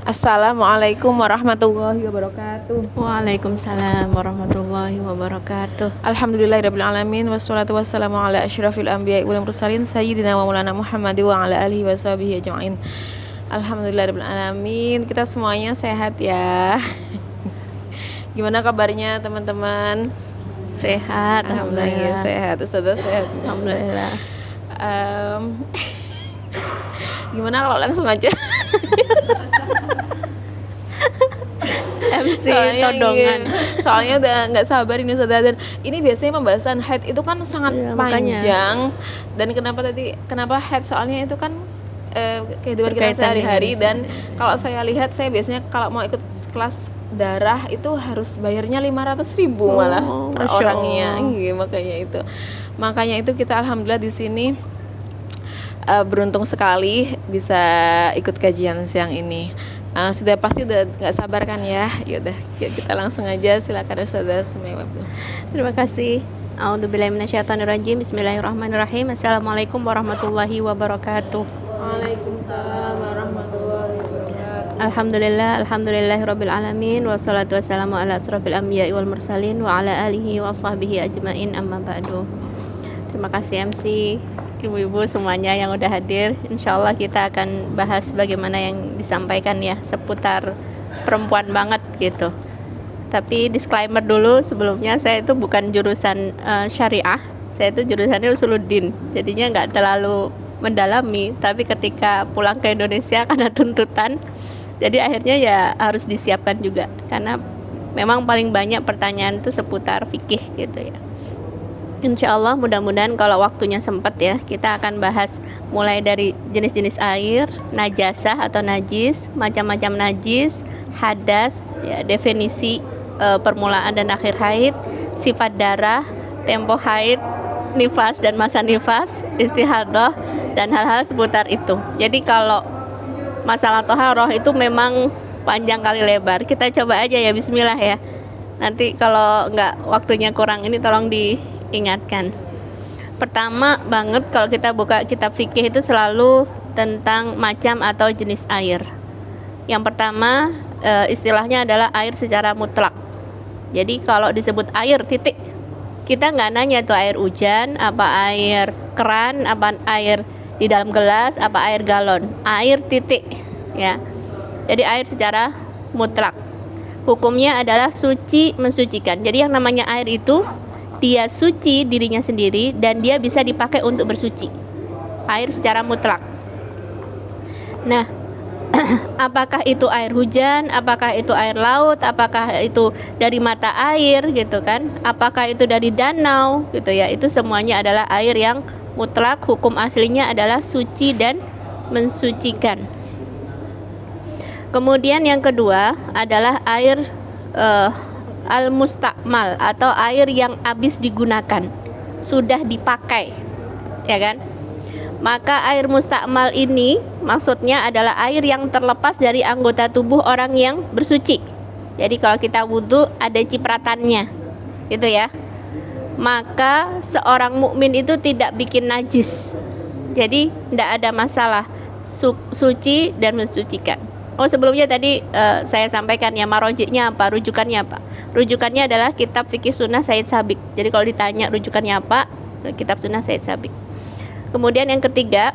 Assalamualaikum warahmatullahi wabarakatuh. Waalaikumsalam warahmatullahi wabarakatuh. Alhamdulillahirabbil alamin wassalatu wassalamu ala asyrafil anbiya'i wal mursalin sayyidina wa maulana Muhammad wa ala alihi washabihi ajmain. Alhamdulillahirabbil alamin. Kita semuanya sehat ya. Gimana kabarnya teman-teman? Sehat, Alhamdulillah sehat. Ustazah sehat. Alhamdulillah. Gimana kalau langsung aja? MC todongan. Soalnya udah nggak sabar ini Ustazah. Dan ini biasanya pembahasan haid itu kan sangat panjang. Dan kenapa haid? Soalnya itu kan kehidupan kita sehari-hari. Dan kalau saya lihat, saya biasanya kalau mau ikut kelas darah itu harus bayarnya 500.000 malah per orangnya. Iya, makanya itu kita alhamdulillah di sini beruntung sekali bisa ikut kajian siang ini. Sudah pasti udah nggak sabar kan ya? Yaudah kita langsung aja, silakan Ustazah Sumayya. Terima kasih. A'udzubillahi minasyaitonirrajim. Bismillahirrahmanirrahim. Assalamualaikum warahmatullahi wabarakatuh. Waalaikumsalam warahmatullahi wabarakatuh. Alhamdulillahirabbil alamin wassalatu wassalamu ala asrofil anbiya'i wal mursalin wa ala alihi wa sahbihi ajmain, amma ba'du. Terima kasih MC, ibu-ibu semuanya yang udah hadir. Insyaallah kita akan bahas bagaimana yang disampaikan ya, seputar perempuan banget gitu. Tapi disclaimer dulu sebelumnya, saya itu bukan jurusan syariah, saya itu jurusannya usuluddin. Jadinya nggak terlalu mendalami, tapi ketika pulang ke Indonesia karena tuntutan, jadi akhirnya ya harus disiapkan juga, karena memang paling banyak pertanyaan itu seputar fikih gitu ya. Insya Allah mudah-mudahan kalau waktunya sempat ya, kita akan bahas mulai dari jenis-jenis air, najasah atau najis, macam-macam najis, hadas, ya, definisi permulaan dan akhir haid, sifat darah, tempo haid, nifas dan masa nifas, istihadah, dan hal-hal seputar itu. Jadi kalau masalah toharoh itu memang panjang kali lebar. Kita coba aja ya, bismillah ya. Nanti kalau nggak waktunya kurang ini tolong diingatkan. Pertama banget kalau kita buka kitab fikih itu selalu tentang macam atau jenis air. Yang pertama istilahnya adalah air secara mutlak. Jadi kalau disebut air titik, kita nggak nanya tuh air hujan, apa air keran, apa air di dalam gelas, apa air galon, air titik ya. Jadi air secara mutlak hukumnya adalah suci, mensucikan. Jadi yang namanya air itu dia suci dirinya sendiri dan dia bisa dipakai untuk bersuci. Air secara mutlak. Nah, apakah itu air hujan, apakah itu air laut, apakah itu dari mata air gitu kan, apakah itu dari danau gitu ya, itu semuanya adalah air yang mutlak. Hukum aslinya adalah suci dan mensucikan. Kemudian yang kedua adalah air al-mustakmal atau air yang habis digunakan, sudah dipakai ya kan. Maka air mustakmal ini maksudnya adalah air yang terlepas dari anggota tubuh orang yang bersuci. Jadi kalau kita wudhu ada cipratannya gitu ya, maka seorang mukmin itu tidak bikin najis. Jadi tidak ada masalah, suci dan mensucikan. Oh sebelumnya tadi saya sampaikan ya, marojiknya apa, rujukannya apa. Rujukannya adalah kitab fikih sunnah Said Sabiq. Jadi kalau ditanya rujukannya apa, kitab sunnah Said Sabiq. Kemudian yang ketiga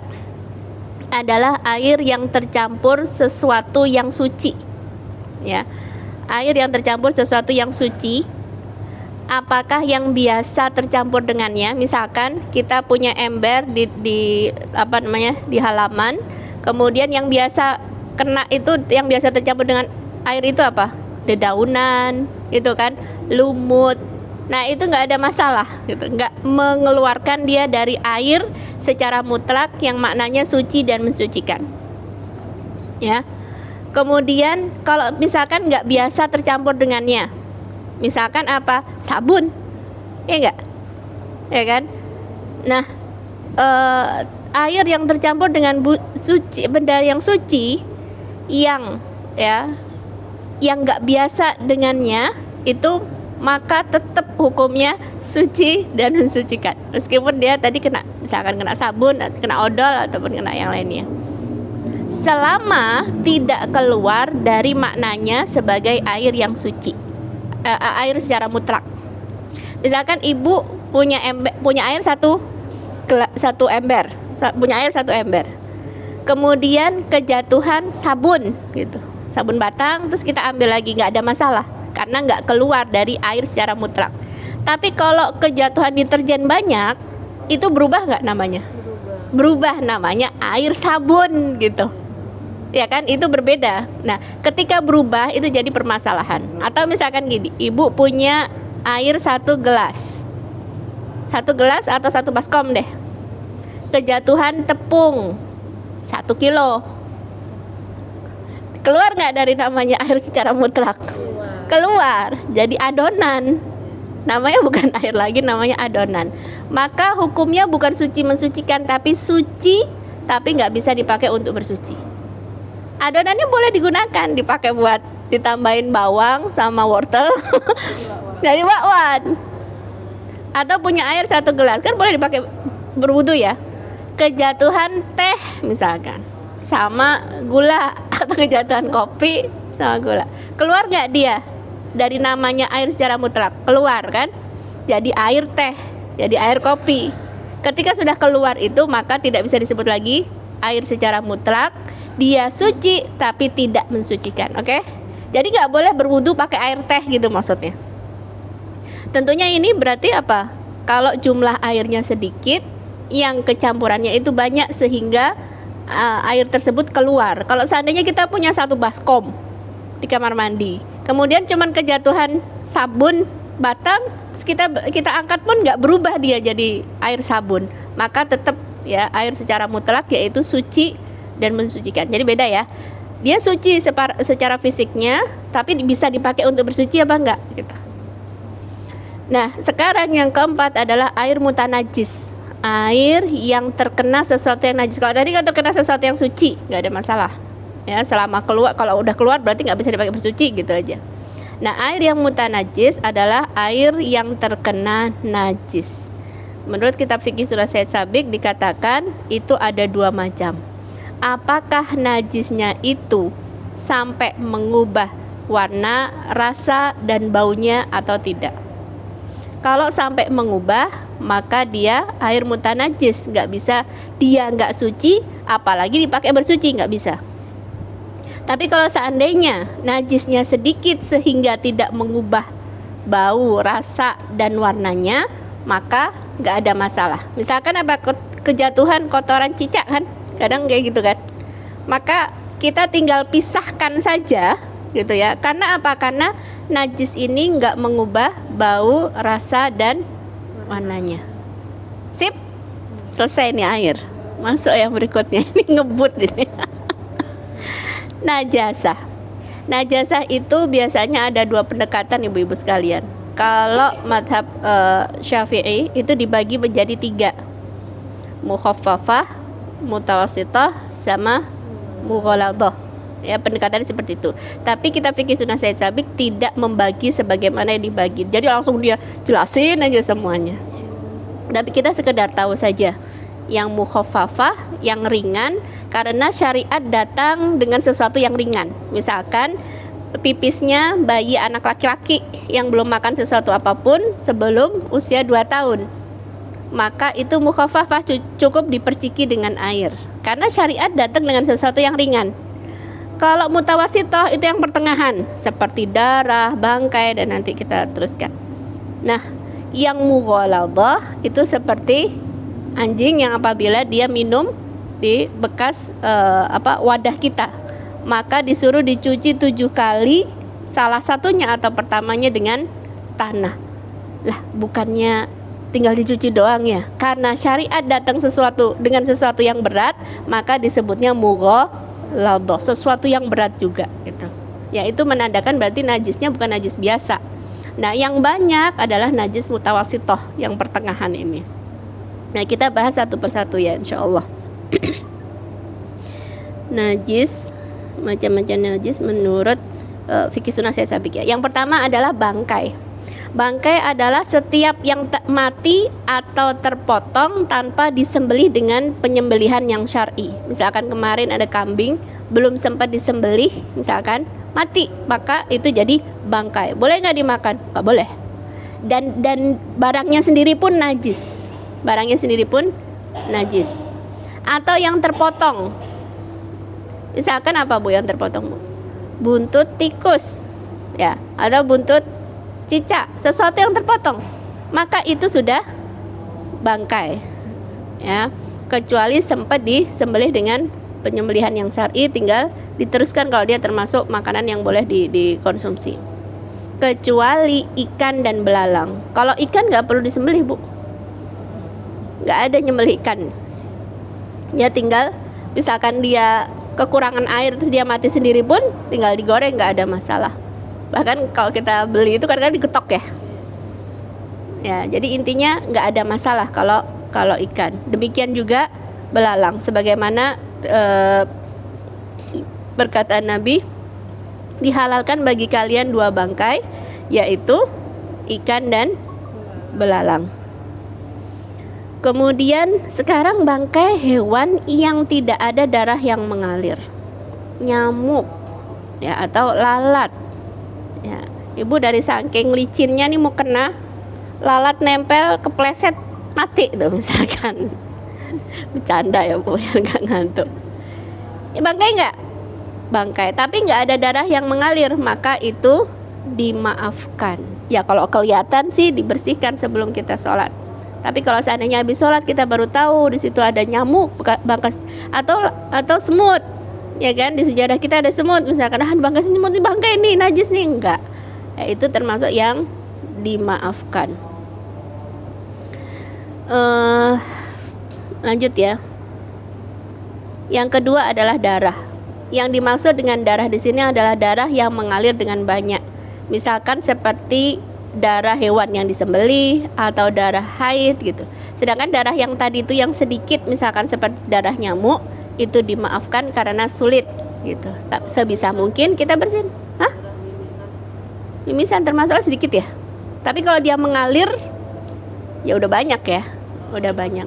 adalah air yang tercampur sesuatu yang suci ya. Air yang tercampur sesuatu yang suci, apakah yang biasa tercampur dengannya. Misalkan kita punya ember di halaman, kemudian yang biasa kena itu, yang biasa tercampur dengan air itu apa? Dedaunan gitu kan, lumut. Nah itu nggak ada masalah gitu, nggak mengeluarkan dia dari air secara mutlak yang maknanya suci dan mensucikan ya. Kemudian kalau misalkan nggak biasa tercampur dengannya, misalkan apa, sabun ya nggak ya kan. Nah air yang tercampur dengan benda yang suci yang ya, yang nggak biasa dengannya itu, maka tetap hukumnya suci dan mensucikan, meskipun dia tadi kena, misalkan kena sabun, kena odol ataupun kena yang lainnya. selama tidak keluar dari maknanya sebagai air yang suci, air secara mutlak. Misalkan ibu punya air satu ember, punya air satu ember, kemudian kejatuhan sabun gitu, sabun batang, terus kita ambil lagi, nggak ada masalah karena nggak keluar dari air secara mutlak. Tapi kalau kejatuhan deterjen banyak, itu berubah nggak namanya? Berubah namanya air sabun gitu. Ya kan, itu berbeda. Nah, ketika berubah itu jadi permasalahan. Atau misalkan gini, ibu punya air satu gelas atau satu baskom deh, kejatuhan tepung 1 kilo, keluar nggak dari namanya air secara mutlak? Keluar, jadi adonan. Namanya bukan air lagi, namanya adonan. Maka hukumnya bukan suci mensucikan, tapi suci tapi nggak bisa dipakai untuk bersuci. Adonannya boleh digunakan, dipakai buat ditambahin bawang sama wortel jadi bakwan. Atau punya air 1 gelas, kan boleh dipakai berwudu ya. Kejatuhan teh misalkan sama gula, atau kejatuhan kopi sama gula, keluar nggak dia dari namanya air secara mutlak? Keluar kan, jadi air teh, jadi air kopi. Ketika sudah keluar itu, maka tidak bisa disebut lagi air secara mutlak. Dia suci tapi tidak mensucikan. Oke? Jadi nggak boleh berwudu pakai air teh gitu maksudnya. Tentunya ini berarti apa? Kalau jumlah airnya sedikit, yang kecampurannya itu banyak sehingga air tersebut keluar. Kalau seandainya kita punya satu baskom di kamar mandi, kemudian cuman kejatuhan sabun batang, kita angkat pun nggak berubah dia jadi air sabun, maka tetap ya air secara mutlak, yaitu suci dan mensucikan. Jadi beda ya. Dia suci secara fisiknya, tapi bisa dipakai untuk bersuci apa enggak gitu. Nah, sekarang yang keempat adalah air mutanajis. Air yang terkena sesuatu yang najis. Kalau tadi kan terkena sesuatu yang suci, nggak ada masalah. Ya, selama keluar, kalau udah keluar berarti nggak bisa dipakai bersuci gitu aja. Nah, air yang mutanajis adalah air yang terkena najis. Menurut kitab fikih Surah Said Sabiq dikatakan itu ada 2 macam. Apakah najisnya itu sampai mengubah warna, rasa, dan baunya atau tidak? Kalau sampai mengubah, maka dia air mutanajis, dia nggak suci, apalagi dipakai bersuci, nggak bisa. Tapi kalau seandainya najisnya sedikit sehingga tidak mengubah bau, rasa, dan warnanya, maka nggak ada masalah. Misalkan apa, kejatuhan kotoran cicak kan, kadang kayak gitu kan, maka kita tinggal pisahkan saja gitu ya. Karena apa? Karena najis ini nggak mengubah bau, rasa, dan warnanya. Sip, selesai nih air. Masuk yang berikutnya, ini ngebut ini. Najasah itu biasanya ada 2 pendekatan ibu-ibu sekalian. Kalau madhab Syafi'i itu dibagi menjadi 3, mukhaffafah, mutawassithah, sama mughaladah. Ya, pendekatannya seperti itu. Tapi kitab fikih Sunnah Said Sabiq tidak membagi sebagaimana yang dibagi. Jadi langsung dia jelasin aja semuanya. Tapi kita sekedar tahu saja yang mukhaffafah, yang ringan, karena syariat datang dengan sesuatu yang ringan. Misalkan pipisnya bayi anak laki-laki yang belum makan sesuatu apapun sebelum usia 2 tahun, maka itu mukhaffafah, cukup diperciki dengan air, karena syariat datang dengan sesuatu yang ringan. Kalau mutawassithah itu yang pertengahan, seperti darah, bangkai, dan nanti kita teruskan. Nah, yang mughaladah itu seperti anjing yang apabila dia minum di bekas wadah kita, maka disuruh dicuci 7 kali, salah satunya atau pertamanya dengan tanah. Lah, bukannya tinggal dicuci doang ya? Karena syariat datang dengan sesuatu yang berat, maka disebutnya mughaladah, sesuatu yang berat juga gitu. Ya, itu menandakan berarti najisnya bukan najis biasa. Nah, yang banyak adalah najis mutawassithah, yang pertengahan ini. Nah, kita bahas satu persatu ya, insyaallah. Najis, macam-macam najis menurut fikih Sunnah Said Sabiq ya. Yang pertama adalah bangkai. Bangkai adalah setiap yang mati atau terpotong tanpa disembelih dengan penyembelihan yang syar'i. Misalkan kemarin ada kambing belum sempat disembelih, misalkan mati, maka itu jadi bangkai. Boleh nggak dimakan? Nggak boleh. Dan barangnya sendiri pun najis. Barangnya sendiri pun najis. Atau yang terpotong. Misalkan apa Bu yang terpotong Bu? Buntut tikus, ya, atau buntut cicak, sesuatu yang terpotong, maka itu sudah bangkai, ya, kecuali sempat disembelih dengan penyembelihan yang syar'i, tinggal diteruskan kalau dia termasuk makanan yang boleh dikonsumsi. Kecuali ikan dan belalang. Kalau ikan nggak perlu disembelih Bu, nggak ada nyembelih ikan, ya tinggal misalkan dia kekurangan air terus dia mati sendiri pun tinggal digoreng, nggak ada masalah. Bahkan kalau kita beli itu kadang-kadang diketok ya. Ya, jadi intinya nggak ada masalah kalau ikan. Demikian juga belalang, sebagaimana perkataan Nabi, dihalalkan bagi kalian 2 bangkai, yaitu ikan dan belalang. Kemudian sekarang bangkai hewan yang tidak ada darah yang mengalir, nyamuk, ya, atau lalat. Ya, Ibu dari saking licinnya nih mau kena lalat nempel kepleset mati tuh misalkan. Bercanda ya Bu, yang nggak ngantuk. Ya, bangkai nggak? Bangkai, tapi nggak ada darah yang mengalir, maka itu dimaafkan. Ya kalau kelihatan sih dibersihkan sebelum kita sholat. Tapi kalau seandainya habis sholat kita baru tahu di situ ada nyamuk, bangkai atau semut. Ya kan, di sejarah kita ada semut, misalkan bangkai semut ini, bangkai ini najis nih, enggak, ya, itu termasuk yang dimaafkan. Lanjut ya. Yang kedua adalah darah. Yang dimaksud dengan darah di sini adalah darah yang mengalir dengan banyak, misalkan seperti darah hewan yang disembelih atau darah haid gitu. Sedangkan darah yang tadi itu yang sedikit, misalkan seperti darah nyamuk, itu dimaafkan karena sulit gitu. Sebisa mungkin kita bersihin. Hah? Mimisan termasuk sedikit ya. Tapi kalau dia mengalir, ya udah banyak ya, udah banyak.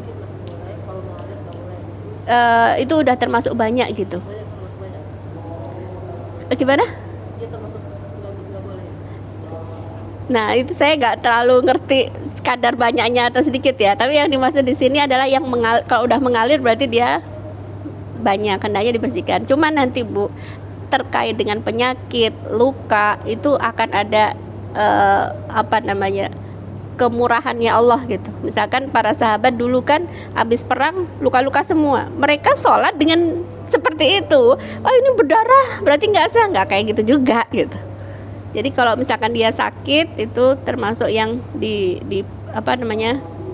Itu udah termasuk banyak gitu. Gimana? Nah itu saya nggak terlalu ngerti kadar banyaknya atau sedikit ya. Tapi yang dimaksud di sini adalah yang kalau udah mengalir berarti dia banyak, hendaknya dibersihkan. Cuma nanti Bu, terkait dengan penyakit, luka, itu akan ada kemurahannya Allah gitu. Misalkan para sahabat dulu kan habis perang luka-luka semua, mereka sholat dengan seperti itu. Oh ini berdarah berarti nggak sah, nggak kayak gitu juga gitu. Jadi kalau misalkan dia sakit, itu termasuk yang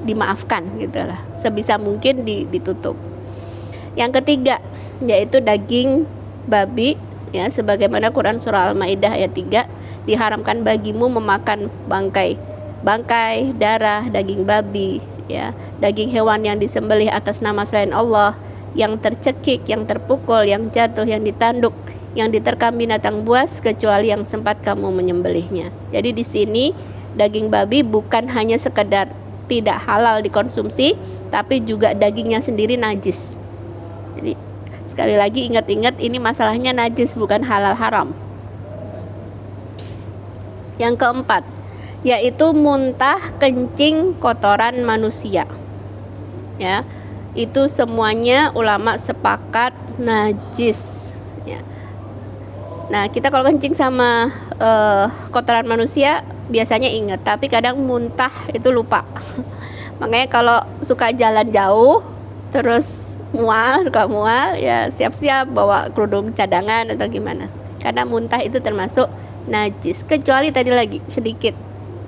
dimaafkan gitulah, sebisa mungkin ditutup. Yang ketiga yaitu daging babi, ya, sebagaimana Quran surah Al-Maidah ayat 3, diharamkan bagimu memakan bangkai, darah, daging babi, ya, daging hewan yang disembelih atas nama selain Allah, yang tercekik, yang terpukul, yang jatuh, yang ditanduk, yang diterkam binatang buas, kecuali yang sempat kamu menyembelihnya. Jadi di sini daging babi bukan hanya sekedar tidak halal dikonsumsi, tapi juga dagingnya sendiri najis. Jadi sekali lagi ingat-ingat, ini masalahnya najis, bukan halal haram. Yang keempat yaitu muntah, kencing, kotoran manusia, ya, itu semuanya ulama sepakat najis, ya. Nah kita kalau kencing sama kotoran manusia biasanya ingat, tapi kadang muntah itu lupa. Makanya kalau suka jalan jauh terus suka mual, ya siap-siap bawa kerudung cadangan atau gimana, karena muntah itu termasuk najis. Kecuali tadi lagi sedikit,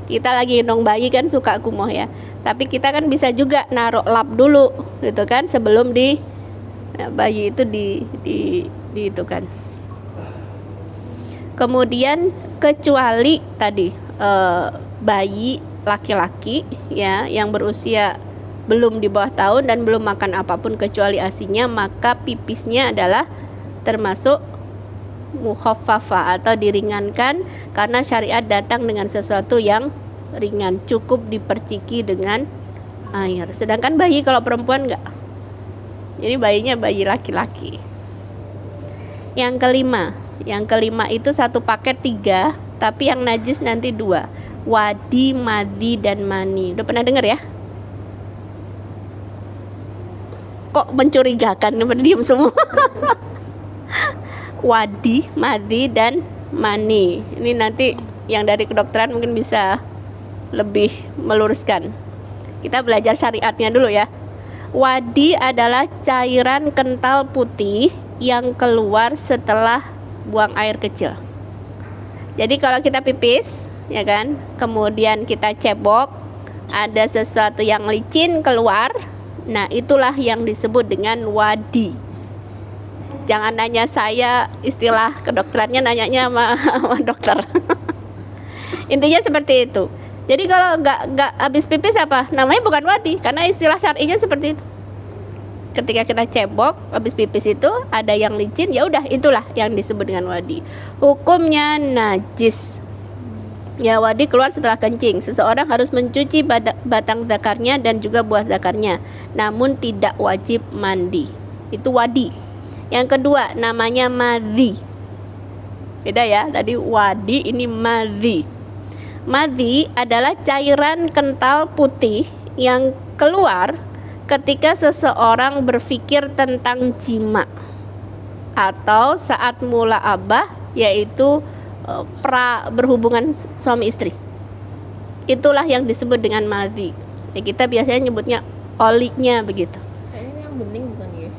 kita lagi gendong bayi kan suka kumoh ya, tapi kita kan bisa juga naruh lap dulu gitu kan sebelum bayi itu itu kan. Kemudian kecuali tadi bayi laki-laki, ya, yang berusia belum di bawah tahun dan belum makan apapun kecuali ASI-nya, maka pipisnya adalah termasuk mukhaffafah atau diringankan, karena syariat datang dengan sesuatu yang ringan, cukup diperciki dengan air. Sedangkan bayi kalau perempuan enggak. Jadi bayinya bayi laki-laki. Yang kelima itu satu paket 3, tapi yang najis nanti 2. Wadi, madhi, dan mani. Udah pernah dengar ya? Kok mencurigakan, berdiam semua. Wadi, madhi, dan mani. Ini nanti yang dari kedokteran mungkin bisa lebih meluruskan. Kita belajar syariatnya dulu ya. Wadi adalah cairan kental putih yang keluar setelah buang air kecil. Jadi kalau kita pipis, ya kan, kemudian kita cebok, ada sesuatu yang licin keluar, nah itulah yang disebut dengan wadi. Jangan nanya saya istilah kedokterannya, nanyanya sama dokter. Intinya seperti itu. Jadi kalau nggak habis pipis apa? Namanya bukan wadi, karena istilah syar'inya seperti itu. Ketika kita cebok habis pipis itu ada yang licin, ya udah itulah yang disebut dengan wadi. Hukumnya najis. Ya, wadi keluar setelah kencing. Seseorang harus mencuci batang zakarnya dan juga buah zakarnya, namun tidak wajib mandi. Itu wadi. Yang kedua namanya madhi. Beda ya, tadi wadi, ini madhi. Madhi adalah cairan kental putih yang keluar ketika seseorang berpikir tentang jima atau saat mula abah, yaitu berhubungan suami istri. Itulah yang disebut dengan madhi. Ya, kita biasanya nyebutnya olinya begitu. Kayaknya yang bening bukan ya?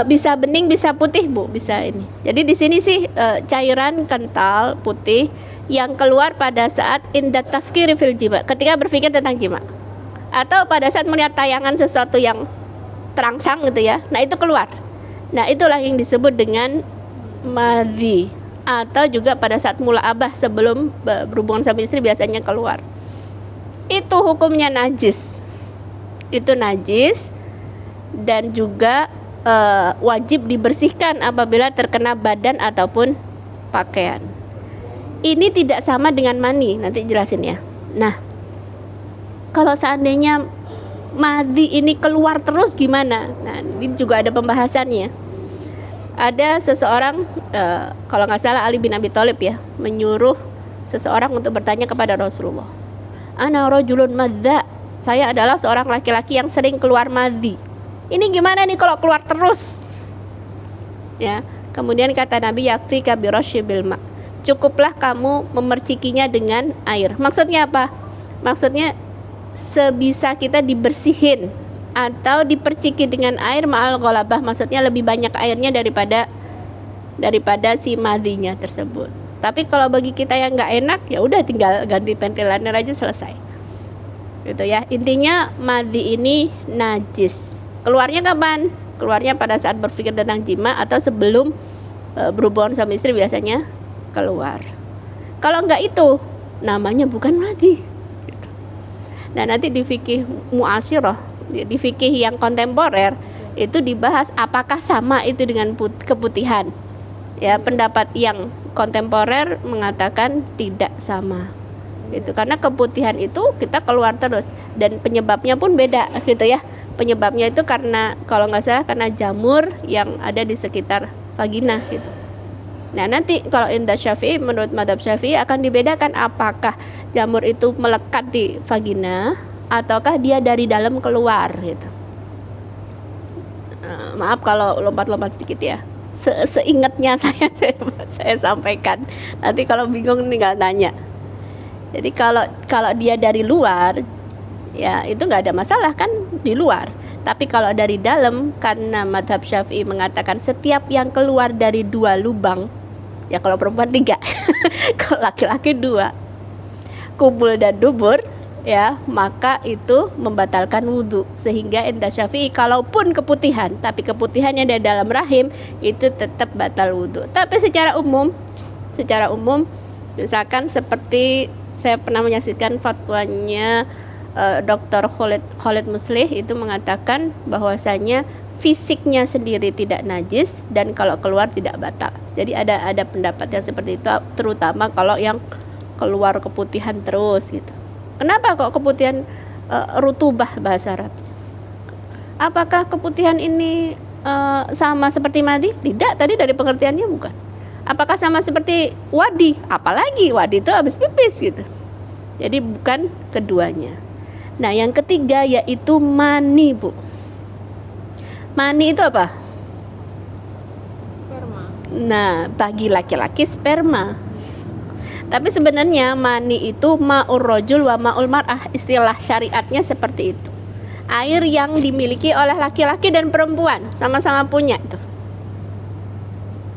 Bisa bening, bisa putih Bu, bisa ini. Jadi di sini sih cairan kental putih yang keluar pada saat inda tafkiri fil jima, ketika berpikir tentang jima, atau pada saat melihat tayangan sesuatu yang terangsang gitu ya. Nah itu keluar. Nah itulah yang disebut dengan madhi. Atau juga pada saat mula abah sebelum berhubungan sama istri biasanya keluar. Itu hukumnya najis. Itu najis dan juga wajib dibersihkan apabila terkena badan ataupun pakaian. Ini tidak sama dengan mani, nanti jelasin ya. Nah, kalau seandainya madhi ini keluar terus gimana? Nah, ini juga ada pembahasannya. Ada seseorang, kalau nggak salah Ali bin Abi Thalib ya, menyuruh seseorang untuk bertanya kepada Rasulullah. Ana rajulun madza, saya adalah seorang laki-laki yang sering keluar madhi. Ini gimana nih kalau keluar terus? Ya, kemudian kata Nabi, yakfika birasyibil ma. Cukuplah kamu memercikinya dengan air. Maksudnya apa? Maksudnya sebisa kita dibersihin atau diperciki dengan air ma'al ghalabah, maksudnya lebih banyak airnya daripada si madhinya tersebut. Tapi kalau bagi kita yang nggak enak, ya udah tinggal ganti ventilator aja selesai. Gitu ya. Intinya madhi ini najis. Keluarnya kapan? Keluarnya pada saat berpikir tentang jima atau sebelum berhubungan sama istri biasanya keluar. Kalau nggak itu, namanya bukan madhi. Gitu. Nah nanti di fikih mu'asyirah, di fikih yang kontemporer itu dibahas apakah sama itu dengan keputihan. Ya, pendapat yang kontemporer mengatakan tidak sama. Itu karena keputihan itu kita keluar terus dan penyebabnya pun beda gitu ya. Penyebabnya itu karena kalau nggak salah karena jamur yang ada di sekitar vagina gitu. Nah, nanti kalau indah Syafi'i, menurut madhab Syafi'i akan dibedakan apakah jamur itu melekat di vagina ataukah dia dari dalam keluar gitu. Maaf kalau lompat-lompat sedikit ya. Seingatnya saya sampaikan. Nanti kalau bingung tinggal nanya. Jadi kalau dia dari luar, ya itu nggak ada masalah kan di luar. Tapi kalau dari dalam, karena madhab Syafi'i mengatakan setiap yang keluar dari 2 lubang, ya kalau perempuan 3, kalau laki-laki 2, kubul dan dubur, ya maka itu membatalkan wudhu. Sehingga indah Syafi'i kalaupun keputihan, tapi keputihannya dari dalam rahim, itu tetap batal wudhu. Tapi secara umum misalkan seperti saya pernah menyaksikan fatwanya Dr. Khalid Muslih, itu mengatakan bahwasanya fisiknya sendiri tidak najis dan kalau keluar tidak batal. Jadi ada pendapat yang seperti itu, terutama kalau yang keluar keputihan terus gitu. Kenapa kok keputihan rutubah bahasa Arabnya? Apakah keputihan ini sama seperti madi? Tidak, tadi dari pengertiannya bukan. Apakah sama seperti wadi? Apalagi wadi itu habis pipis gitu. Jadi bukan keduanya. Nah, yang ketiga yaitu mani, Bu. Mani itu apa? Sperma. Nah, bagi laki-laki sperma. Tapi sebenarnya mani itu ma'ur rajul wa ma'ul mar'ah, istilah syariatnya seperti itu. Air yang dimiliki oleh laki-laki dan perempuan, sama-sama punya itu.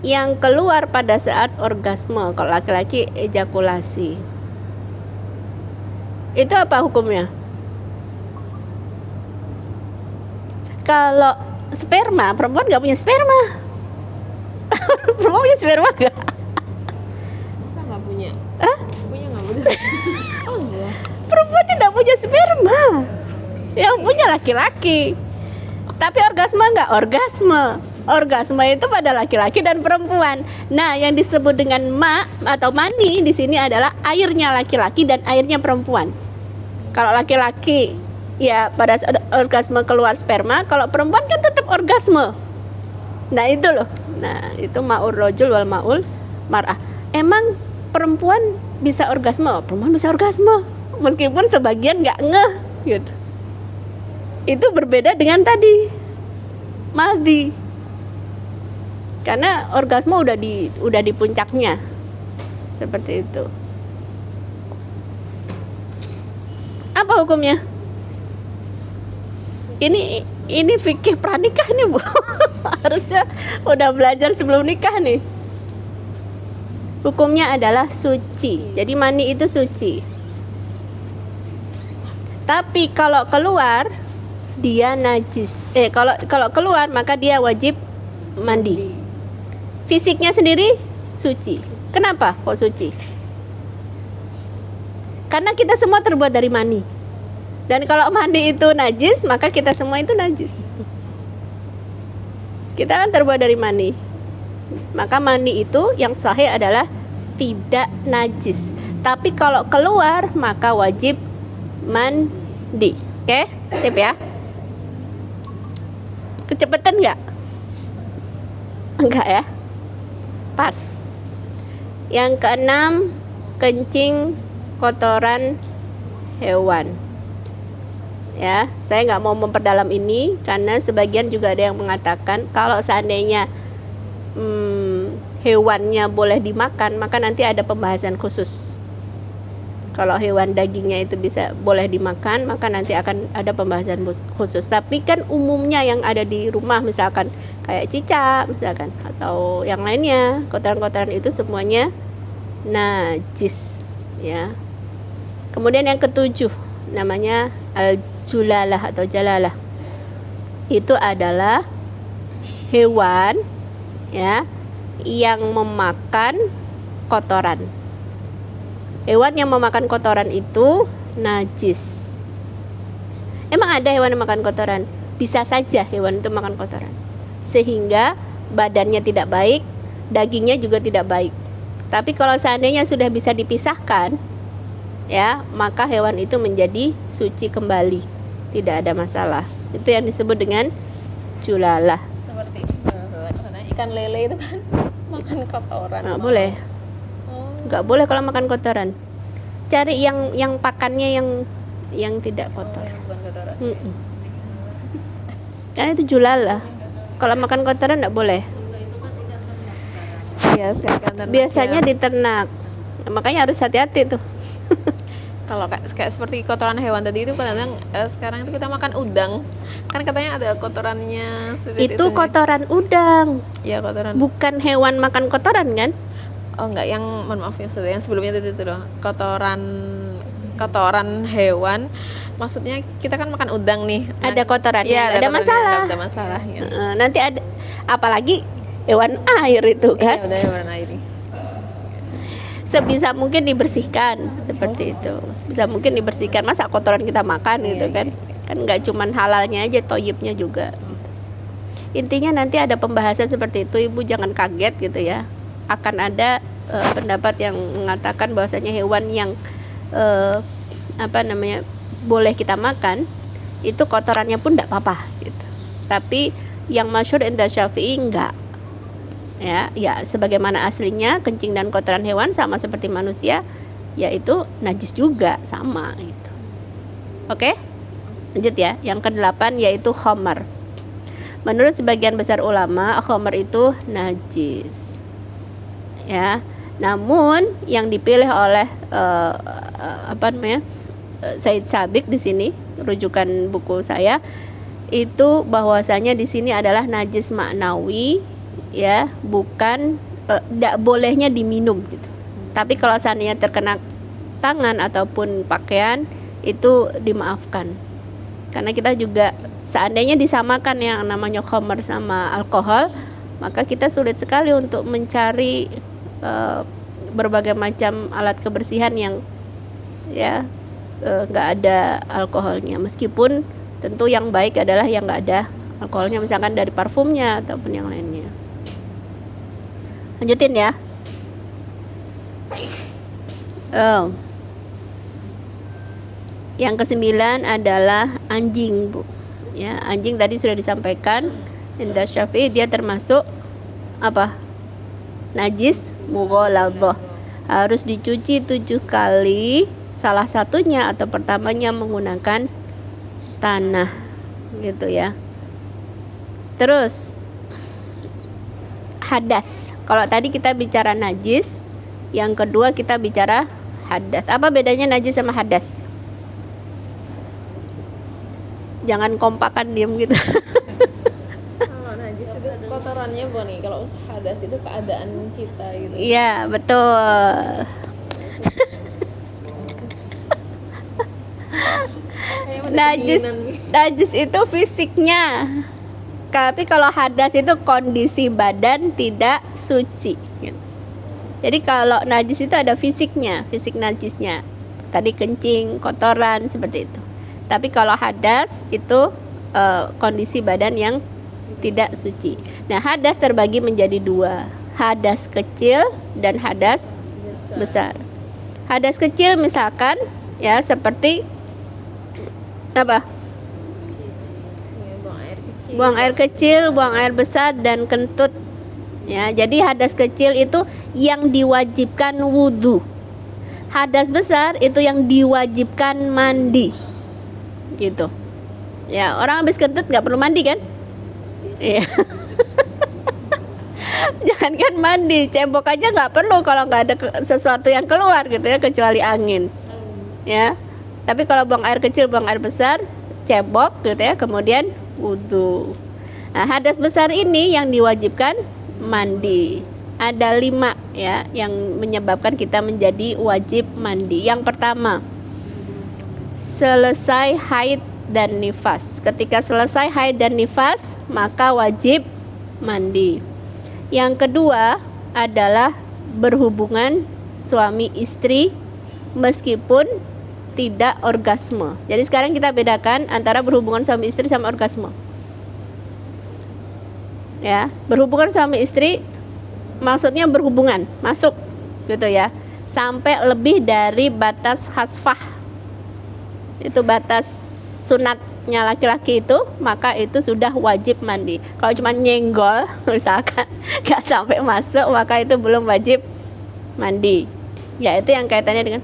Yang keluar pada saat orgasme, kalau laki-laki ejakulasi. Itu apa hukumnya? Kalau sperma, perempuan nggak punya sperma. Perempuan punya sperma nggak? Masa nggak punya? Punya nggak punya? Oh enggak. Perempuan tidak punya sperma. Yang punya laki-laki. Tapi orgasme nggak? Orgasme itu pada laki-laki dan perempuan. Nah, yang disebut dengan ma atau mani di sini adalah airnya laki-laki dan airnya perempuan. Kalau laki-laki ya pada saat orgasme keluar sperma, kalau perempuan kan tetap orgasme. Nah, itu loh. Nah, itu ma'ur rajul wal ma'ul mar'ah. Emang perempuan bisa orgasme? Perempuan bisa orgasme. Meskipun sebagian nggak ngeh gitu. Itu berbeda dengan tadi madi. Karena orgasme udah di puncaknya. Seperti itu. Apa hukumnya? Ini fikih pranikah nih, Bu. Harusnya udah belajar sebelum nikah nih. Hukumnya adalah suci. Jadi mani itu suci. Tapi kalau keluar dia najis. Kalau keluar maka dia wajib mandi. Fisiknya sendiri suci. Kenapa kok suci? Karena kita semua terbuat dari mani. Dan kalau mani itu najis, maka kita semua itu najis. Kita kan terbuat dari mani. Maka mani itu yang sahih adalah tidak najis. Tapi kalau keluar maka wajib mandi. Oke, sip ya. Kecepatan nggak? Enggak ya? Pas. Yang keenam, kencing kotoran hewan. Ya, saya nggak mau memperdalam ini karena sebagian juga ada yang mengatakan kalau seandainya hewannya boleh dimakan, maka nanti ada pembahasan khusus. Kalau hewan dagingnya itu bisa boleh dimakan, maka nanti akan ada pembahasan khusus. Tapi kan umumnya yang ada di rumah misalkan kayak cicak misalkan atau yang lainnya, kotoran-kotoran itu semuanya najis ya. Kemudian yang ketujuh namanya al-julalah atau jalalah. Itu adalah hewan ya yang memakan kotoran. Hewan yang memakan kotoran itu najis. Emang ada hewan yang makan kotoran? Bisa saja hewan itu makan kotoran. Sehingga badannya tidak baik, dagingnya juga tidak baik. Tapi kalau seandainya sudah bisa dipisahkan, ya, maka hewan itu menjadi suci kembali. Tidak ada masalah. Itu yang disebut dengan julalah. Seperti ikan lele itu kan makan kotoran. Nggak boleh. Nggak boleh kalau makan kotoran. Cari yang pakannya yang tidak kotor. Yang bukan kotoran. Karena itu julalah. Kalau makan kotoran nggak boleh. Iya, Biasanya di ternak. Nah, makanya harus hati-hati tuh. Kalau kayak seperti kotoran hewan tadi itu kadang sekarang itu kita makan udang. Kan katanya ada kotorannya. Itu kotoran udang. Iya, kotoran. Bukan hewan makan kotoran kan? Oh enggak, yang mohon maaf ya Ustaz, yang sebelumnya itu loh, kotoran hewan. Maksudnya kita kan makan udang nih. Ada kotorannya, ya, ada masalah. Ada masalah ya. Nanti ada, apalagi hewan air itu kan. Iya, udah hewan air. Sebisa mungkin dibersihkan seperti itu. Sebisa mungkin dibersihkan. Masa kotoran kita makan gitu kan? Kan nggak cuman halalnya aja, toyibnya juga. Intinya nanti ada pembahasan seperti itu, Ibu jangan kaget gitu ya. Akan ada pendapat yang mengatakan bahwasanya hewan yang boleh kita makan itu kotorannya pun tidak apa-apa gitu. Tapi yang masyhur inda Syafi'i enggak. Ya sebagaimana aslinya kencing dan kotoran hewan sama seperti manusia, yaitu najis juga sama gitu. Oke? Lanjut ya. Yang ke-8 yaitu khamar. Menurut sebagian besar ulama, khamar itu najis. Ya. Namun yang dipilih oleh Said Sabiq di sini, rujukan buku saya, itu bahwasanya di sini adalah najis maknawi, ya, bukan tidak bolehnya diminum gitu. Tapi kalau seandainya terkena tangan ataupun pakaian itu dimaafkan. Karena kita juga seandainya disamakan yang namanya khamar sama alkohol, maka kita sulit sekali untuk mencari berbagai macam alat kebersihan yang ya nggak ada alkoholnya. Meskipun tentu yang baik adalah yang nggak ada alkoholnya, misalkan dari parfumnya ataupun yang lainnya. Lanjutin ya. Yang ke-9 adalah anjing, Bu. Ya, anjing tadi sudah disampaikan, inda Syafi'i dia termasuk apa? Najis mughalladhah. Harus dicuci 7 kali, salah satunya atau pertamanya menggunakan tanah gitu ya. Terus hadas. Kalau tadi kita bicara najis, yang kedua kita bicara hadas. Apa bedanya najis sama hadas? Jangan kompakan diem gitu. Kalau najis itu kotorannya Bu nih, kalau hadas itu keadaan kita gitu. Iya, betul. Najis itu fisiknya. Tapi kalau hadas itu kondisi badan tidak suci gitu. Jadi kalau najis itu ada fisiknya, fisik najisnya. Tadi kencing, kotoran seperti itu. Tapi kalau hadas itu kondisi badan yang tidak suci. Nah, hadas terbagi menjadi 2, hadas kecil dan hadas besar. Hadas kecil misalkan ya seperti apa? Buang air kecil, buang air besar dan kentut. Ya, jadi hadas kecil itu yang diwajibkan wudhu. Hadas besar itu yang diwajibkan mandi. Gitu. Ya, orang habis kentut nggak perlu mandi kan? Iya. Jangankan mandi, cebok aja nggak perlu kalau nggak ada sesuatu yang keluar gitu ya, kecuali angin. Ya. Tapi kalau buang air kecil, buang air besar, cebok gitu ya, kemudian wudhu. Nah, hadas besar ini yang diwajibkan mandi. Ada 5 ya yang menyebabkan kita menjadi wajib mandi. Yang pertama, selesai haid dan nifas. Ketika selesai haid dan nifas, maka wajib mandi. Yang kedua adalah berhubungan suami istri meskipun tidak orgasme. Jadi sekarang kita bedakan antara berhubungan suami istri sama orgasme. Ya, berhubungan suami istri maksudnya berhubungan, masuk gitu ya, sampai lebih dari batas hasfah. Itu batas sunatnya laki-laki itu, maka itu sudah wajib mandi. Kalau cuma nyenggol misalkan nggak sampai masuk, maka itu belum wajib mandi. Ya, itu yang kaitannya dengan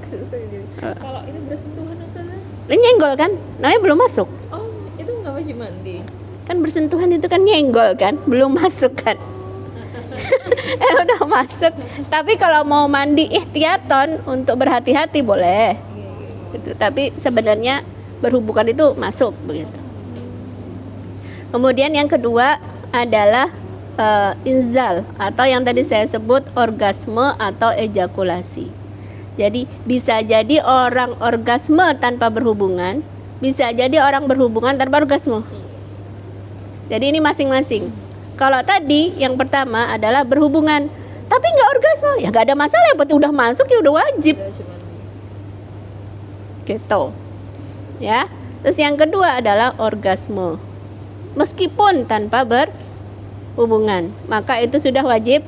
kalau itu bersentuhan Ustazah? Ini nyenggol kan, namanya belum masuk. Oh, itu nggak wajib mandi? Kan bersentuhan itu kan nyenggol kan, belum masuk kan. Udah masuk. Tapi kalau mau mandi ihtiyaton untuk berhati-hati boleh. Gitu. Tapi sebenarnya berhubungan itu masuk begitu. Kemudian yang kedua adalah inzal atau yang tadi saya sebut orgasme atau ejakulasi. Jadi bisa jadi orang orgasme tanpa berhubungan, bisa jadi orang berhubungan tanpa orgasme. Jadi ini masing-masing. Kalau tadi yang pertama adalah berhubungan tapi nggak orgasme, ya nggak ada masalah, yang penting udah masuk ya udah wajib. Gitu. Ya. Terus yang kedua adalah orgasme. Meskipun tanpa berhubungan, maka itu sudah wajib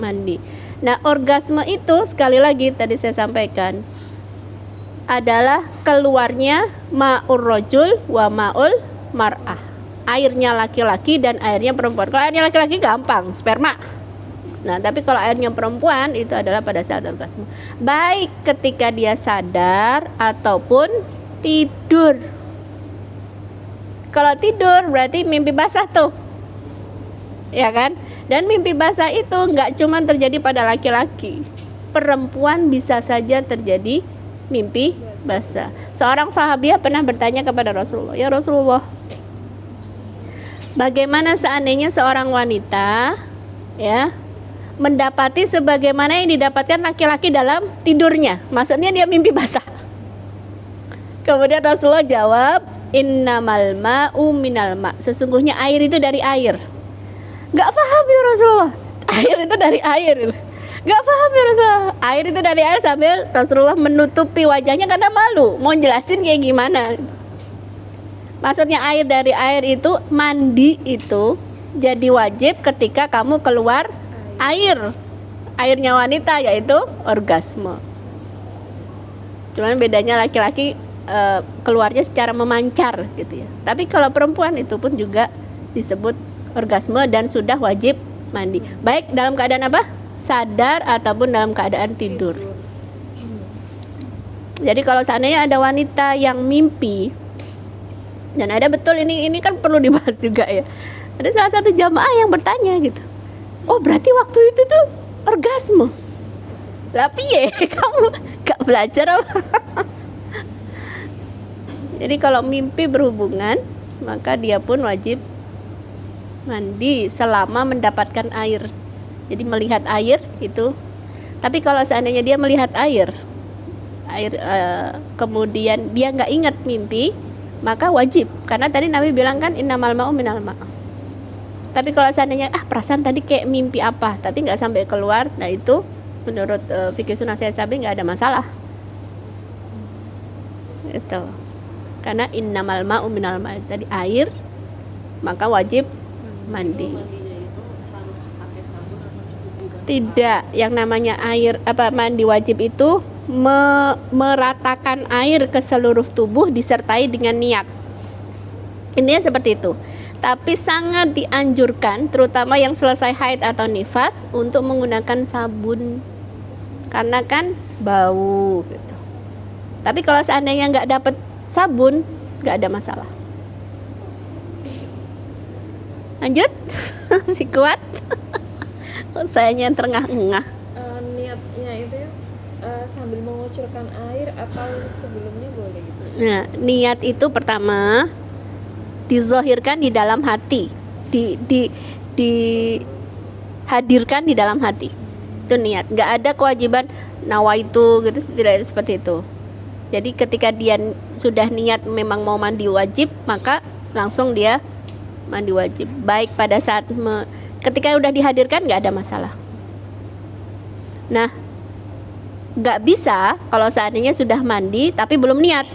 mandi. Nah, orgasme itu sekali lagi tadi saya sampaikan adalah keluarnya ma'ur rajul wa ma'ul mar'ah. Airnya laki-laki dan airnya perempuan. Kalau airnya laki-laki gampang, sperma. Nah, tapi kalau airnya perempuan itu adalah pada saat orgasme. Baik ketika dia sadar ataupun tidur. Kalau tidur berarti mimpi basah tuh. Ya kan? Dan mimpi basah itu nggak cuma terjadi pada laki-laki. Perempuan bisa saja terjadi mimpi basah. Seorang sahabiah pernah bertanya kepada Rasulullah, "Ya Rasulullah, bagaimana seandainya seorang wanita ya mendapati sebagaimana yang didapatkan laki-laki dalam tidurnya?" Maksudnya dia mimpi basah. Kemudian Rasulullah jawab, "Innamal ma'u minal ma'." Sesungguhnya air itu dari air. Gak paham ya Rasulullah, air itu dari air. Gak paham ya Rasulullah, air itu dari air, sambil Rasulullah menutupi wajahnya karena malu. Mau jelasin kayak gimana? Maksudnya air dari air itu, mandi itu jadi wajib ketika kamu keluar air. Airnya wanita yaitu orgasme. Cuman bedanya laki-laki keluarnya secara memancar gitu ya. Tapi kalau perempuan itu pun juga disebut orgasme dan sudah wajib mandi. Baik dalam keadaan apa? Sadar ataupun dalam keadaan tidur. Jadi kalau seandainya ada wanita yang mimpi, dan ada betul ini kan perlu dibahas juga ya. Ada salah satu jamaah yang bertanya gitu, "Oh berarti waktu itu tuh orgasme?" Lah piye? Kamu gak belajar apa? Jadi kalau mimpi berhubungan, maka dia pun wajib mandi selama mendapatkan air. Jadi melihat air itu. Tapi kalau seandainya dia melihat air kemudian dia nggak ingat mimpi, maka wajib. Karena tadi Nabi bilang kan innamal ma'u minal ma'. Tapi kalau seandainya perasaan tadi kayak mimpi apa, tapi nggak sampai keluar, nah itu menurut fikih sunnah Sayyid Sabi nggak ada masalah. Itu. Karena innamal ma'u minal ma', tadi air, maka wajib mandi. Tidak, yang namanya air mandi wajib itu meratakan air ke seluruh tubuh disertai dengan niat. Intinya seperti itu. Tapi sangat dianjurkan, terutama yang selesai haid atau nifas, untuk menggunakan sabun karena kan bau gitu. Tapi kalau seandainya nggak dapat sabun, nggak ada masalah. Lanjut. Si kuat. Sayanya yang terengah-engah. Niatnya itu sambil mengucurkan air atau sebelumnya boleh gitu? Nah, niat itu pertama dizahirkan di dalam hati, dihadirkan di dalam hati. Itu niat. Nggak ada kewajiban nawaitu gitu, tidak seperti itu. Jadi ketika dia sudah niat memang mau mandi wajib, maka langsung dia mandi wajib. Baik pada saat ketika udah dihadirkan nggak ada masalah. Nah, nggak bisa kalau seandainya sudah mandi tapi belum niat.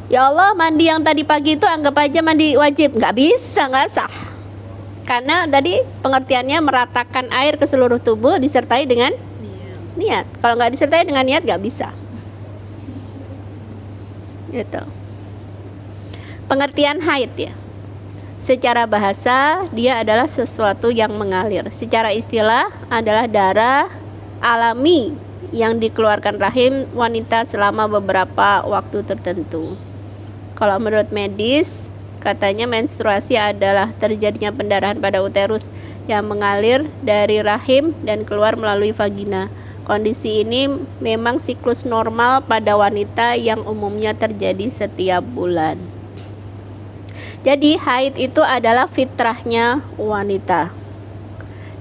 Ya Allah, mandi yang tadi pagi itu anggap aja mandi wajib. Nggak bisa, nggak sah. Karena tadi pengertiannya meratakan air ke seluruh tubuh disertai dengan niat. Kalau nggak disertai dengan niat nggak bisa. Gitu. Pengertian haid ya. Secara bahasa dia adalah sesuatu yang mengalir. Secara istilah adalah darah alami yang dikeluarkan rahim wanita selama beberapa waktu tertentu. Kalau menurut medis, katanya menstruasi adalah terjadinya pendarahan pada uterus yang mengalir dari rahim dan keluar melalui vagina. Kondisi ini memang siklus normal pada wanita yang umumnya terjadi setiap bulan. Jadi haid itu adalah fitrahnya wanita.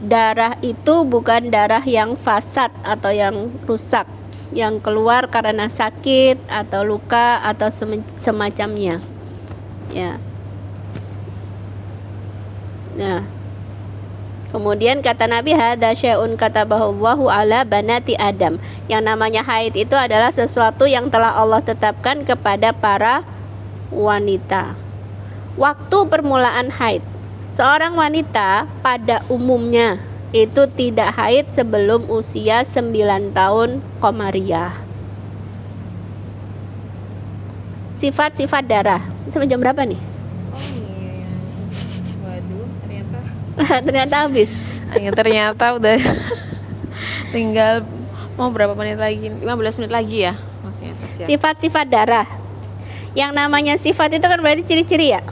Darah itu bukan darah yang fasad atau yang rusak, yang keluar karena sakit atau luka atau semacamnya. Ya. Nah. Kemudian kata Nabi, hadza syai'un katabahu Allahu ala banati Adam. Yang namanya haid itu adalah sesuatu yang telah Allah tetapkan kepada para wanita. Waktu permulaan haid, seorang wanita pada umumnya itu tidak haid sebelum usia 9 tahun komariah. Sifat-sifat darah. Sampai jam berapa nih? Oh iya. Waduh, ternyata. Ternyata habis. Ternyata udah tinggal mau berapa menit lagi? 15 menit lagi ya. Maksudnya. Sifat-sifat darah. Yang namanya sifat itu kan berarti ciri-ciri ya.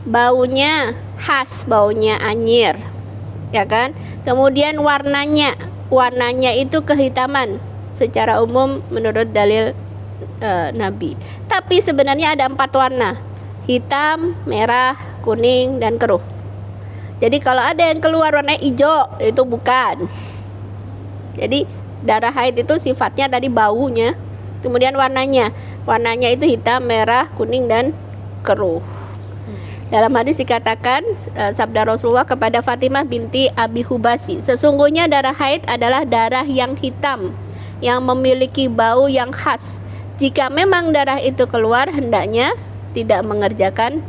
Baunya khas, baunya anyir. Ya kan? Kemudian warnanya itu kehitaman secara umum menurut dalil Nabi. Tapi sebenarnya ada 4 warna: hitam, merah, kuning, dan keruh. Jadi kalau ada yang keluar warna hijau itu bukan. Jadi darah haid itu sifatnya tadi baunya, kemudian warnanya itu hitam, merah, kuning, dan keruh. Dalam hadis dikatakan sabda Rasulullah kepada Fatimah binti Abi Hubasi, sesungguhnya darah haid adalah darah yang hitam yang memiliki bau yang khas. Jika memang darah itu keluar, hendaknya tidak mengerjakan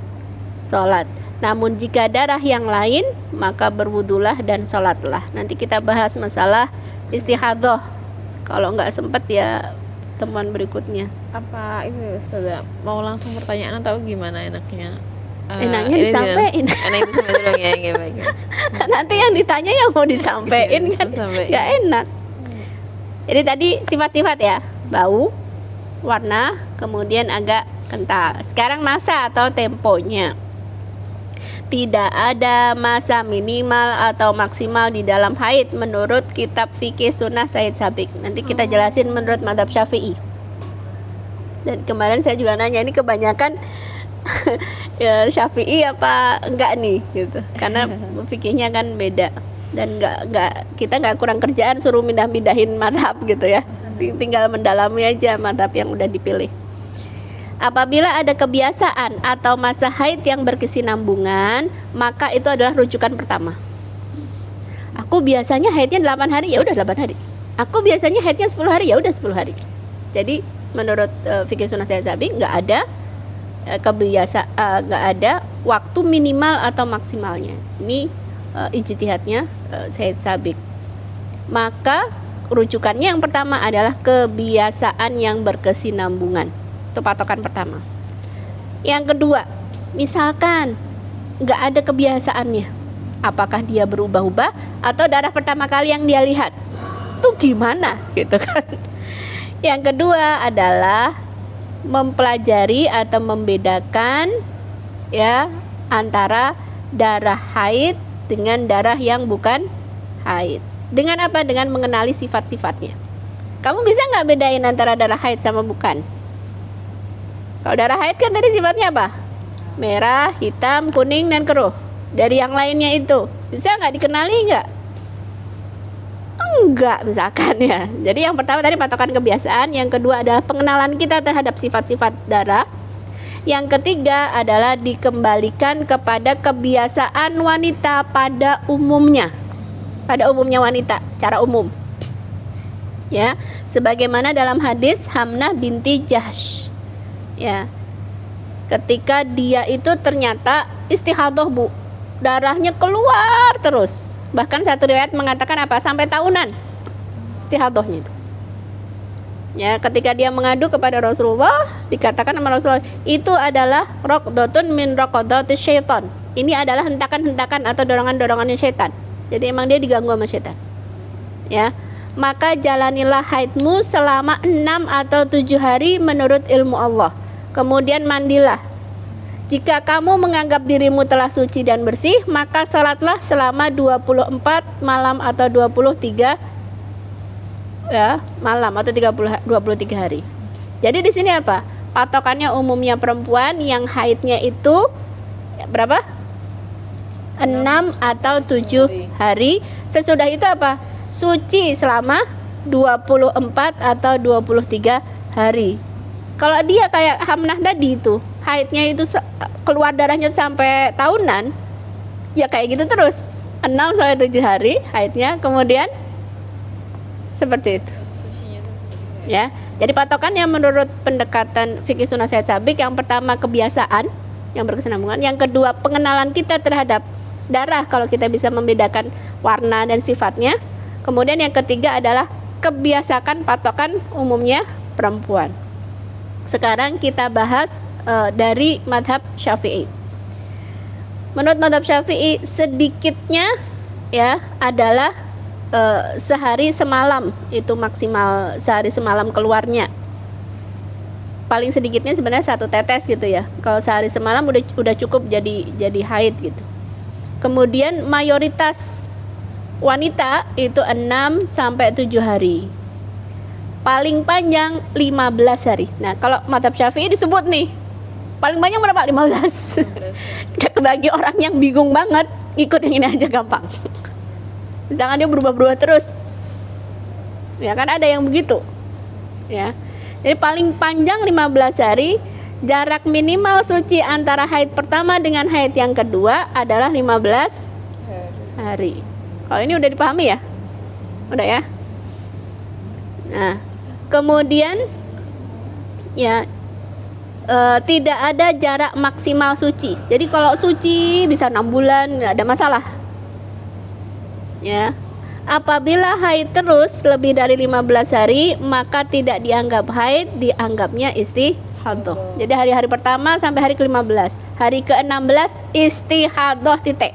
sholat. Namun jika darah yang lain, maka berwudulah dan sholatlah. Nanti kita bahas masalah istihadah. Kalau nggak sempet ya temuan berikutnya. Apa itu Ustazah? Mau langsung pertanyaan atau gimana enaknya? Enaknya disampaikan. Enaknya disampaikan dulu ya, baik. Nanti yang ditanya yang mau disampaikan kan nggak enak. Jadi tadi sifat-sifat ya, bau, warna, kemudian agak kental. Sekarang masa atau temponya. Tidak ada masa minimal atau maksimal di dalam haid menurut kitab fikih sunnah Said Sabiq. Nanti kita jelasin menurut mazhab Syafi'i. Dan kemarin saya juga nanya, ini kebanyakan ya Syafi'i apa enggak nih gitu. Karena fikihnya kan beda. Dan kita nggak kurang kerjaan suruh pindahin mazhab gitu ya. Tinggal mendalami aja mazhab yang udah dipilih. Apabila ada kebiasaan atau masa haid yang berkesinambungan, maka itu adalah rujukan pertama. Aku biasanya haidnya 8 hari, ya udah 8 hari. Aku biasanya haidnya 10 hari, ya udah 10 hari. Jadi menurut fikih sunnah Said Sabiq nggak ada nggak ada waktu minimal atau maksimalnya. Ini ijtihadnya Said Sabiq. Maka rujukannya yang pertama adalah kebiasaan yang berkesinambungan. Itu patokan pertama. Yang kedua, misalkan nggak ada kebiasaannya, apakah dia berubah-ubah atau darah pertama kali yang dia lihat, tuh gimana gitu kan. Yang kedua adalah mempelajari atau membedakan ya antara darah haid dengan darah yang bukan haid. Dengan apa? Dengan mengenali sifat-sifatnya. Kamu bisa nggak bedain antara darah haid sama bukan? Kalau darah haid kan tadi sifatnya apa? Merah, hitam, kuning, dan keruh. Dari yang lainnya itu bisa nggak dikenali nggak? Enggak misalkan ya. Jadi yang pertama tadi patokan kebiasaan. Yang kedua adalah pengenalan kita terhadap sifat-sifat darah. Yang ketiga adalah dikembalikan kepada kebiasaan wanita pada umumnya. Pada umumnya wanita secara umum. Ya, sebagaimana dalam hadis Hamnah binti Jahsh. Ya, ketika dia itu ternyata istihadah bu, darahnya keluar terus. Bahkan satu riwayat mengatakan apa? Sampai tahunan istihadahnya itu. Ya, ketika dia mengadu kepada Rasulullah, dikatakan sama Rasulullah, itu adalah raqdatun min raqadatis syaitan. Ini adalah hentakan-hentakan atau dorongan-dorongannya syaitan. Jadi emang dia diganggu sama syaitan. Ya. Maka jalanilah haidmu selama 6 atau 7 hari menurut ilmu Allah. Kemudian mandilah. Jika kamu menganggap dirimu telah suci dan bersih, maka salatlah selama 24 malam atau 23 ya, malam atau 23 hari. Jadi di sini apa? Patokannya umumnya perempuan yang haidnya itu berapa? 6 atau 7 hari. Sesudah itu apa? Suci selama 24 atau 23 hari. Kalau dia kayak Hamnah tadi itu, haidnya itu keluar darahnya sampai tahunan, ya kayak gitu terus. 6 sampai 7 hari haidnya, kemudian seperti itu. Ya. Jadi patokannya menurut pendekatan fikih sunnah Said Sabiq, yang pertama kebiasaan yang berkesinambungan, yang kedua pengenalan kita terhadap darah kalau kita bisa membedakan warna dan sifatnya. Kemudian yang ketiga adalah kebiasaan patokan umumnya perempuan. Sekarang kita bahas dari madhab Syafi'i. Menurut madhab Syafi'i sedikitnya ya adalah sehari semalam, itu maksimal sehari semalam keluarnya. Paling sedikitnya sebenarnya 1 tetes gitu ya. Kalau sehari semalam udah cukup jadi haid gitu. Kemudian mayoritas wanita itu 6 sampai 7 hari. Paling panjang 15 hari. Nah, kalau madhab Syafi'i disebut nih paling banyak berapa? 15. Bagi orang yang bingung banget, ikut yang ini aja gampang. Misalkan dia berubah-ubah terus. Ya kan ada yang begitu. Ya. Jadi paling panjang 15 hari, jarak minimal suci antara haid pertama dengan haid yang kedua adalah 15 hari. Kalau ini udah dipahami ya? Udah ya? Nah, kemudian ya tidak ada jarak maksimal suci. Jadi kalau suci bisa 6 bulan, nggak ada masalah. Ya. Apabila haid terus lebih dari 15 hari, maka tidak dianggap haid, dianggapnya istihadah. Jadi hari-hari pertama sampai hari ke-15. Hari ke-16 istihadah titik.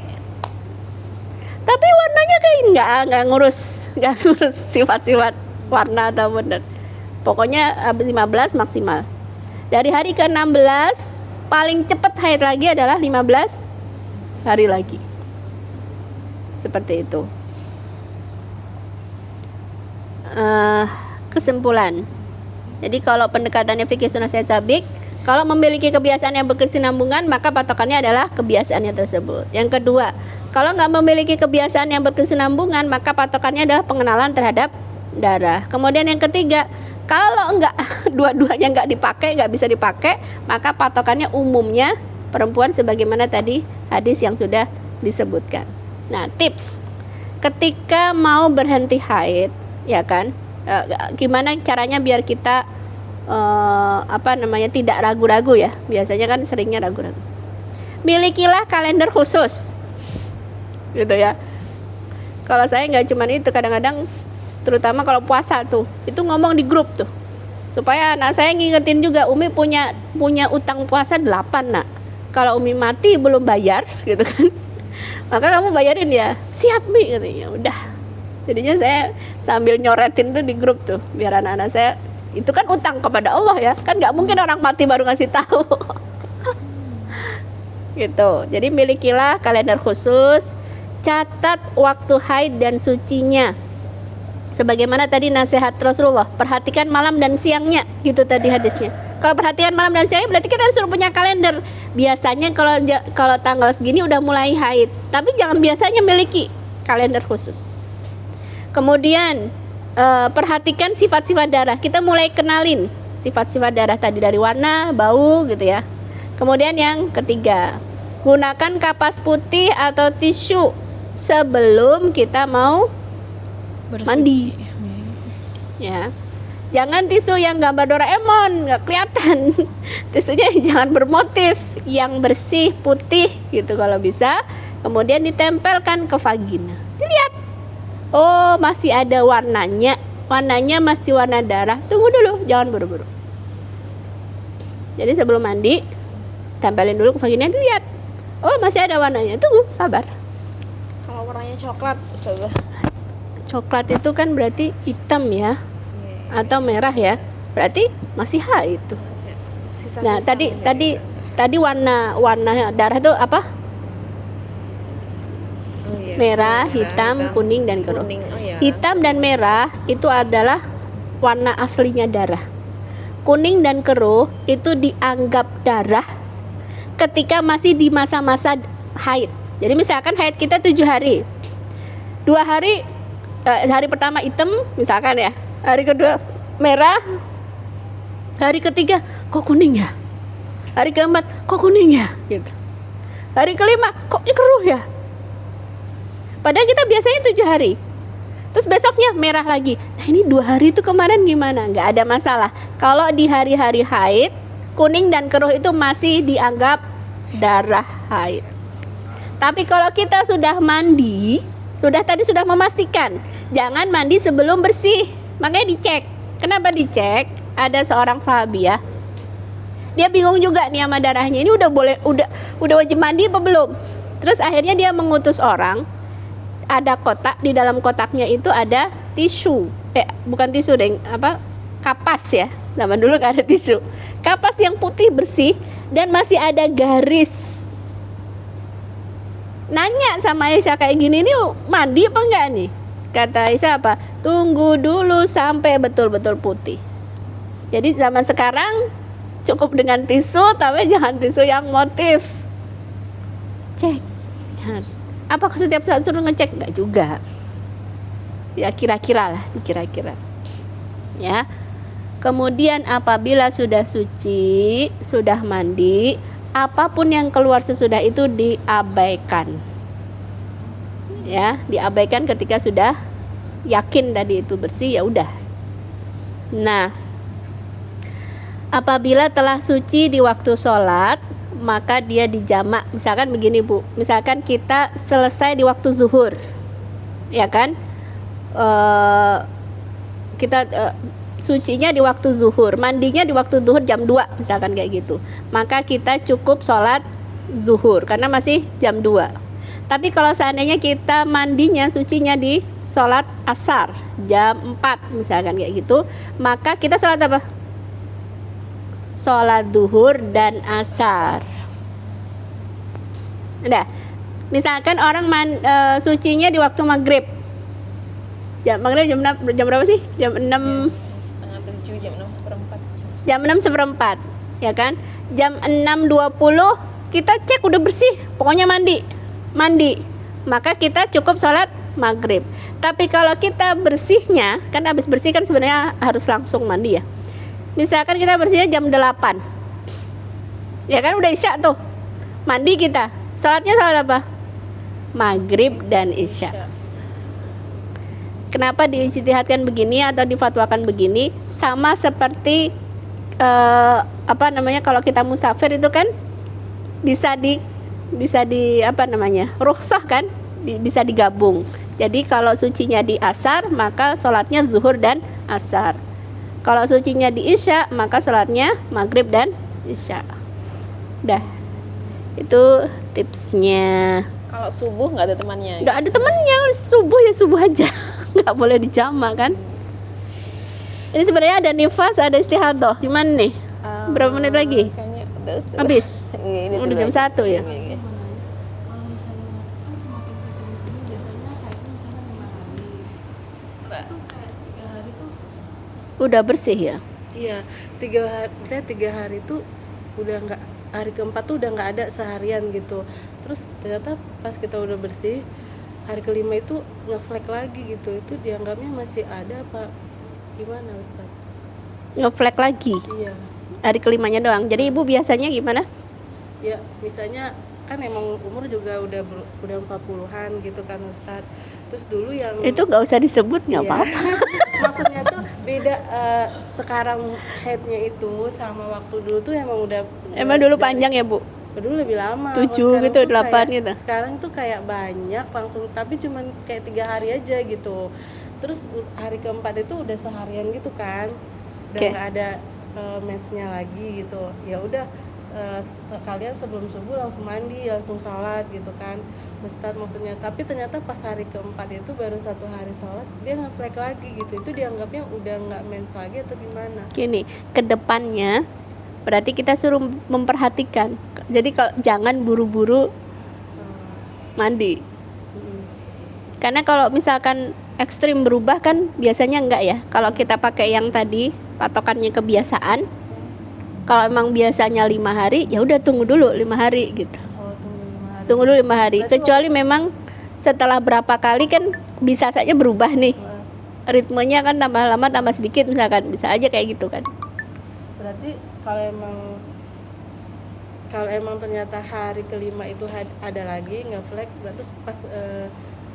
Tapi warnanya kayak nggak ngurus sifat-sifat warna atau bener. Pokoknya 15 maksimal. Dari hari ke-16 paling cepat haid lagi adalah 15 hari lagi. Seperti itu. Kesimpulan. Jadi kalau pendekatannya fikih sunnah syariat sabik, kalau memiliki kebiasaan yang berkesinambungan, maka patokannya adalah kebiasaannya tersebut. Yang kedua, kalau nggak memiliki kebiasaan yang berkesinambungan, maka patokannya adalah pengenalan terhadap darah. Kemudian yang ketiga, kalau nggak dua-duanya nggak dipakai, nggak bisa dipakai, maka patokannya umumnya perempuan sebagaimana tadi hadis yang sudah disebutkan. Nah, tips ketika mau berhenti haid, ya kan, gimana caranya biar kita tidak ragu-ragu ya. Biasanya kan seringnya ragu-ragu. Milikilah kalender khusus, gitu ya. Kalau saya nggak cuma itu, kadang-kadang terutama kalau puasa tuh, itu ngomong di grup tuh, supaya anak saya ngingetin juga, Umi punya utang puasa 8 nak. Kalau Umi mati belum bayar, gitu kan, maka kamu bayarin ya. Siap Mi, katanya. Udah. Jadinya saya sambil nyoretin tuh di grup tuh, biar anak-anak saya, itu kan utang kepada Allah ya, kan nggak mungkin orang mati baru ngasih tahu. Gitu. Jadi milikilah kalender khusus, catat waktu haid dan sucinya. Sebagaimana tadi nasihat Rasulullah, perhatikan malam dan siangnya, gitu tadi hadisnya. Kalau perhatikan malam dan siangnya berarti kita suruh punya kalender. Biasanya kalau tanggal segini udah mulai haid, tapi jangan biasanya miliki kalender khusus. Kemudian perhatikan sifat-sifat darah. Kita mulai kenalin sifat-sifat darah tadi dari warna, bau gitu ya. Kemudian yang ketiga, gunakan kapas putih atau tisu sebelum kita mau mandi. Ya. Jangan tisu yang gambar Doraemon, nggak kelihatan. Tisunya jangan bermotif, yang bersih, putih gitu kalau bisa. Kemudian ditempelkan ke vagina. Dilihat. Oh, masih ada warnanya. Warnanya masih warna darah. Tunggu dulu, jangan buru-buru. Jadi sebelum mandi, tempelin dulu ke vagina, dilihat. Oh, masih ada warnanya. Tunggu, sabar. Kalau warnanya coklat, Ustazah. Coklat itu kan berarti hitam ya. Atau merah ya. Berarti masih haid itu. Nah, tadi warna darah itu apa? Merah, hitam, kuning, dan keruh. Hitam dan merah itu adalah warna aslinya darah. Kuning dan keruh itu dianggap darah ketika masih di masa-masa haid. Jadi misalkan haid kita 7 hari, 2 hari, hari pertama hitam misalkan ya, hari kedua merah, hari ketiga kok kuning ya, hari keempat kok kuning ya, gitu. Hari kelima kok keruh ya. Padahal kita biasanya 7 hari. Terus besoknya merah lagi. Nah ini 2 hari itu kemarin gimana? Nggak ada masalah. Kalau di hari-hari haid, kuning dan keruh itu masih dianggap darah haid. Tapi kalau kita sudah mandi, sudah memastikan jangan mandi sebelum bersih. Makanya dicek. Kenapa dicek? Ada seorang sahabiah, dia bingung juga nih sama darahnya. Ini udah wajib mandi apa belum? Terus akhirnya dia mengutus orang. Ada kotak, di dalam kotaknya itu ada tisu. Bukan tisu deng, kapas ya. Zaman dulu gak ada tisu. Kapas yang putih bersih dan masih ada garis. Nanya sama Aisyah kayak gini, nih mandi apa enggak nih? Kata Aisyah apa? Tunggu dulu sampai betul-betul putih. Jadi zaman sekarang cukup dengan tisu, tapi jangan tisu yang motif. Cek. Apakah setiap saat suruh ngecek? Enggak juga. Ya kira-kira lah, kira-kira. Ya. Kemudian apabila sudah suci, sudah mandi, apapun yang keluar sesudah itu diabaikan. Ya, diabaikan ketika sudah yakin tadi itu bersih, ya udah. Nah, apabila telah suci di waktu sholat, maka dia dijamak. Misalkan begini Bu, misalkan kita selesai di waktu zuhur, ya kan? Kita sucinya di waktu zuhur, mandinya di waktu zuhur jam 2 misalkan kayak gitu, maka kita cukup sholat zuhur karena masih jam 2. Tapi kalau seandainya kita mandinya, sucinya di sholat asar jam 4 misalkan kayak gitu, maka kita sholat apa? Sholat zuhur dan asar. Udah. Misalkan orang sucinya di waktu maghrib, maghrib jam berapa sih? Jam 6 jam 6:15. Jam 6:15, ya kan? Jam 6:20 kita cek udah bersih, pokoknya mandi. Maka kita cukup sholat maghrib. Tapi kalau kita bersihnya, kan habis bersih kan sebenarnya harus langsung mandi ya. Misalkan kita bersihnya jam 8, ya kan udah isya tuh. Mandi kita, sholatnya sholat apa? Maghrib dan isya. Kenapa diijtihadkan begini atau difatwakan begini? Sama seperti kalau kita musafir itu kan bisa di rukhsah kan, bisa digabung. Jadi kalau sucinya di asar, maka sholatnya zuhur dan asar. Kalau sucinya di isya, maka sholatnya maghrib dan isya. Dah, itu tipsnya. Kalau subuh nggak ada temannya? Nggak ada temannya, subuh ya subuh aja. Nggak boleh dijamak kan. Ini sebenarnya ada nifas, ada istihadah. Gimana nih? Berapa menit lagi? Habis? Udah jam 1 ya? Udah bersih ya? Iya, 3 hari itu udah nggak, hari keempat tuh udah nggak ada seharian gitu. Terus ternyata pas kita udah bersih, hari kelima itu ngeflek lagi gitu. Itu dianggapnya masih ada apa gimana Ustaz? Ngeflek lagi? Iya. Hari kelimanya doang. Jadi ibu biasanya gimana? Ya misalnya kan emang umur juga udah 40-an gitu kan Ustaz. Terus dulu yang itu nggak usah disebut, nggak apa-apa. Maksudnya tuh beda, sekarang headnya itu sama waktu dulu tuh emang dulu panjang ya Bu? Dulu lebih lama, 7 gitu, 8 gitu. Sekarang tuh kayak banyak langsung, tapi cuman kayak 3 hari aja gitu. Terus hari keempat itu udah seharian gitu kan, udah nggak ada mensnya lagi gitu. Ya udah, sekalian sebelum subuh langsung mandi, langsung sholat gitu kan, Ustaz maksudnya. Tapi ternyata pas hari keempat itu baru 1 hari sholat dia ngeflek lagi gitu. Itu dianggapnya udah nggak mens lagi atau gimana? Gini, kedepannya berarti kita suruh memperhatikan. Jadi kalau jangan buru-buru mandi. Karena kalau misalkan ekstrim berubah kan biasanya enggak ya. Kalau kita pakai yang tadi patokannya kebiasaan, kalau emang biasanya 5 hari, ya udah tunggu dulu 5 hari gitu. Tunggu dulu 5 hari. Kecuali memang setelah berapa kali kan bisa saja berubah nih. Ritmenya kan tambah lama tambah sedikit misalkan, bisa aja kayak gitu kan. Berarti kalau emang ternyata hari kelima itu ada lagi ngeflek,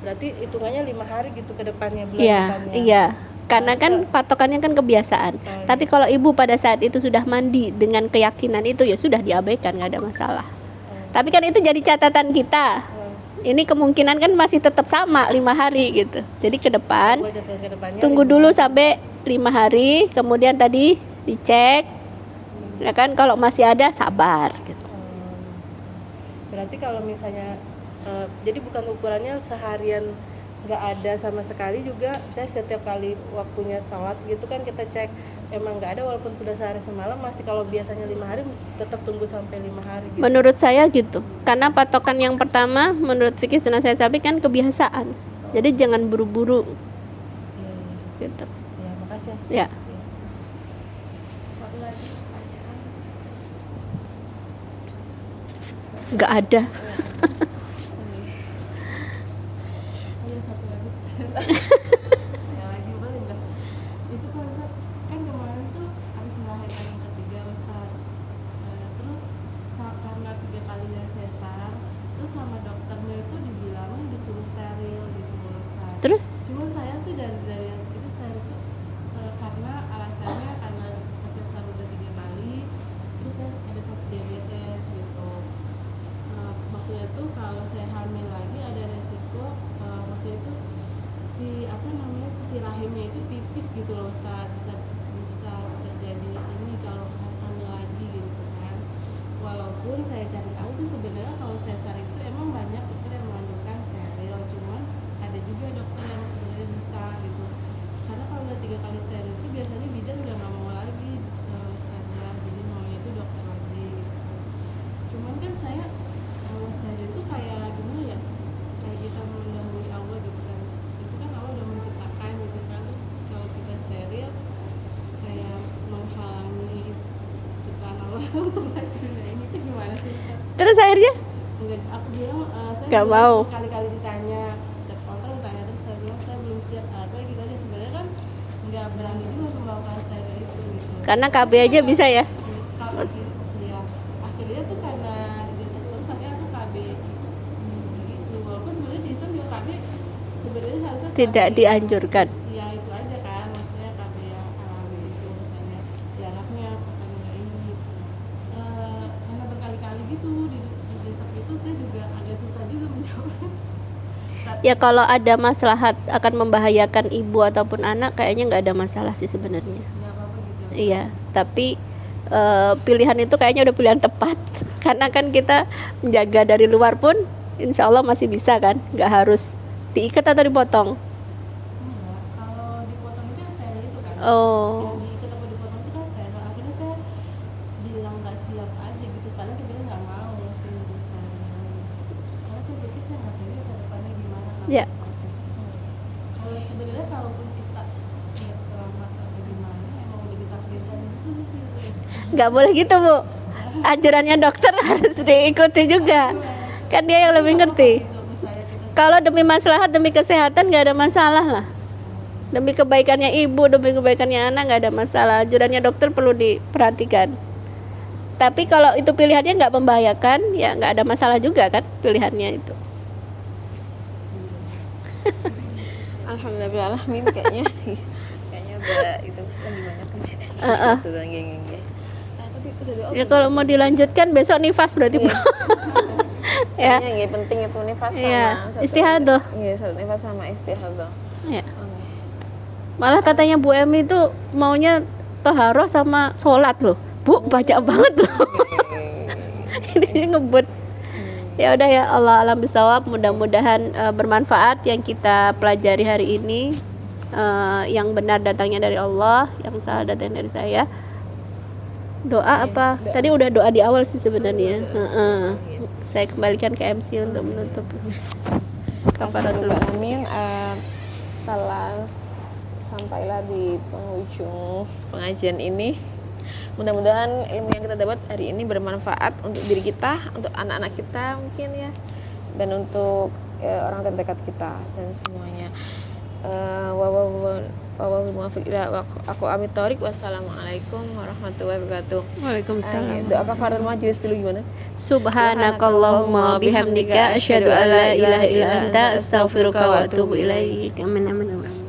berarti hitungannya 5 hari gitu ke depannya, bulan depannya. Iya. Karena kan patokannya kan kebiasaan. Tapi kalau ibu pada saat itu sudah mandi dengan keyakinan itu, ya sudah diabaikan, nggak ada masalah. Tapi kan itu jadi catatan kita. Ini kemungkinan kan masih tetap sama 5 hari gitu. Jadi ke depan Gua jadwal ke depannya tunggu 5 dulu sampai 5 hari, kemudian tadi dicek. Ya kan, kalau masih ada sabar gitu. Berarti kalau misalnya jadi bukan ukurannya seharian nggak ada sama sekali juga, saya setiap kali waktunya sholat gitu kan kita cek emang nggak ada walaupun sudah sehari semalam, masih kalau biasanya 5 hari tetap tunggu sampai 5 hari gitu. Menurut saya gitu. Karena patokan yang pertama menurut fikih sunnah Sayyid Sabiq kan kebiasaan. Jadi jangan buru-buru gitu. Ya, makasih ya. Ya. Satu lagi pertanyaan. Nggak ada. Iya, satu lagi. Ya lagi boleh nggak? Itu kan Ustaz, kan kemarin tuh habis melahirkan yang ketiga Ustaz. Terus karena 3 kalinya sesar, terus sama dokternya itu dibilangin disuruh steril gitu Ustaz. Terus Cuma saya sih dari yang itu steril itu karena alasannya karena sesar udah 3 kali, terus saya ada 1 diabetes gitu. Maksudnya tuh kalau saya hamil lagi ada resiko, maksudnya itu si rahimnya itu tipis gitu loh Ustaz, bisa terjadi ini kalau hamil lagi gitu kan. Walaupun saya cari tahu sih sebenarnya kalau sesar itu emang banyak dokter yang menganjurkan steril, cuman ada juga dokter yang sebenarnya bisa gitu, karena kalau udah 3 kali steril itu biasanya bidan udah nggak mau lagi Ustazah, jadi maunya itu dokter lagi gitu. Cuman kan saya kalau steril itu kayak gimana ya, kayak kita mendahului Allah gitu kan, itu kan Allah udah menciptakan gitu kan, terus kalau kita steril kayak menghalangi ciptaan Allah untuk maju. Nah ini tuh gimana sih Ustaz? terus akhirnya Enggak, aku bilang saya Nggak belum mau. kali-kali ditanya, setiap kontrol ditanya, terus saya bilang saya belum siap. Saya gitu aja sebenarnya kan nggak berani juga untuk melakukan steril itu gitu. karena KB aja bisa ya. Kalau ya akhirnya tuh karena didesak terus akhirnya aku KB gitu. Walaupun sebenarnya di Islam juga KB sebenarnya harusnya Tidak KB dianjurkan. ya itu aja kan, maksudnya KB yang alami itu misalnya ya anaknya katanya ini karena berkali-kali gitu di desak itu saya juga agak susah juga menjawab. Ya kalau ada maslahat akan membahayakan ibu ataupun anak kayaknya nggak ada masalah sih sebenarnya. Nggak apa-apa gitu. Iya, tapi pilihan itu kayaknya udah pilihan tepat. Karena kan kita menjaga dari luar pun insya Allah masih bisa kan, nggak harus diikat atau dipotong. Enggak, kalau dipotong itu yang steril itu kan. Oh, Yang diikat atau dipotong itu kan steril. Akhirnya saya bilang nggak siap aja gitu, karena sebenarnya nggak mau sih di steril. Karena saya pikir saya nggak tahu ke depannya gimana kalau Ya. seperti itu. Kalau sebenarnya kalaupun kita nggak selamat atau gimana, emang udah ditakdirkan itu sih. nggak boleh gitu Bu. Anjurannya dokter harus diikuti juga. Kan dia yang lebih ngerti. Gitu, misalnya kita Kalau demi maslahat, demi kesehatan nggak ada masalah lah. Demi kebaikannya ibu, demi kebaikannya anak nggak ada masalah. Anjurannya dokter perlu diperhatikan. Tapi kalau itu pilihannya nggak membahayakan, ya nggak ada masalah juga kan pilihannya itu. Alhamdulillah kayaknya udah itu lagi banyak Heeh. sudah geng. Tadi udah doa. Ya kalau mau dilanjutkan besok nifas berarti Bu. Ya. Kayaknya yang penting itu nifas sama Iya, satu- istihadah. Iya, satu nifas sama istihadah. Ya. Malah katanya Bu Emi itu maunya toharoh sama sholat loh. Bu, baca banget loh. Ini ngebut. Ya udah ya, Allah alam bisawab, mudah-mudahan bermanfaat yang kita pelajari hari ini. Yang benar datangnya dari Allah, yang salah datangnya dari saya. Doa apa? Tadi udah doa di awal sih sebenarnya. Saya kembalikan ke MC untuk menutup kafaratul. Amin. Telah sampailah di penghujung pengajian ini. Mudah-mudahan ilmu yang kita dapat hari ini bermanfaat untuk diri kita, untuk anak-anak kita mungkin ya, dan untuk orang terdekat kita dan semuanya. Aku Amit Thorik. Wassalamualaikum warahmatullahi wabarakatuh. Waalaikumsalam. Doa kafaratul majelis dulu gimana? Subhanakallahumma bihamdika asyhadu an la ilaha illa anta astaghfiruka wa atubu ilaik. Amin amin amin.